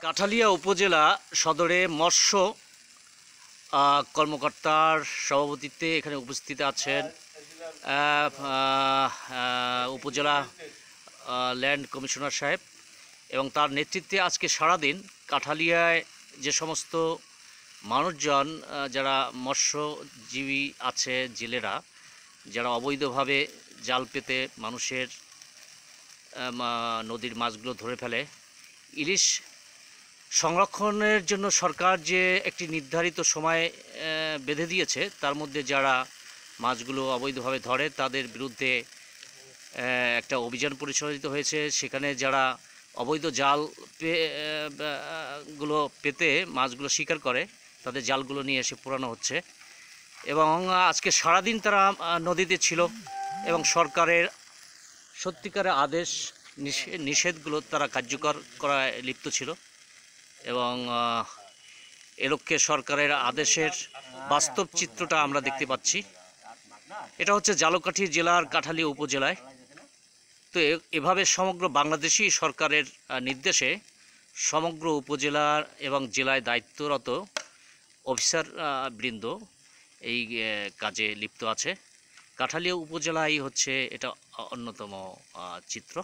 কাঠালিয়া উপজেলা সদরে মৎস্য কর্মকর্তার সভাপতিত্বে এখানে উপস্থিত আছেন উপজেলা ল্যান্ড কমিশনার সাহেব এবং তার নেতৃত্বে আজকে সারাদিন কাঠালিয়ায় যে সমস্ত মানুষজন যারা মৎস্যজীবী আছে, জেলেরা যারা অবৈধভাবে জাল পেতে মানুষের নদীর মাছগুলো ধরে ফেলে, ইলিশ সংরক্ষণের জন্য সরকার যে একটি নির্ধারিত সময় বেঁধে দিয়েছে, তার মধ্যে যারা মাছগুলো অবৈধভাবে ধরে তাদের বিরুদ্ধে একটা অভিযান পরিচালিত হয়েছে। সেখানে যারা অবৈধ জাল গুলো পেতে মাছগুলো শিকার করে তাদের জালগুলো নিয়ে এসে পোড়ানো হচ্ছে এবং আজকে সারাদিন তারা নদীতে ছিল এবং সরকারের সত্যিকারের আদেশ নিষেধগুলো তারা কার্যকর করায় লিপ্ত ছিল এবং এ লক্ষ্যে সরকারের আদেশের বাস্তব চিত্রটা আমরা দেখতে পাচ্ছি। এটা হচ্ছে ঝালকাঠি জেলার কাঠালিয়া উপজেলায়। তো এভাবে সমগ্র বাংলাদেশি সরকারের নির্দেশে সমগ্র উপজেলার এবং জেলায় দায়িত্বরত অফিসার বৃন্দ এই কাজে লিপ্ত আছে। কাঠালিয়া উপজেলাই হচ্ছে এটা অন্যতম চিত্র।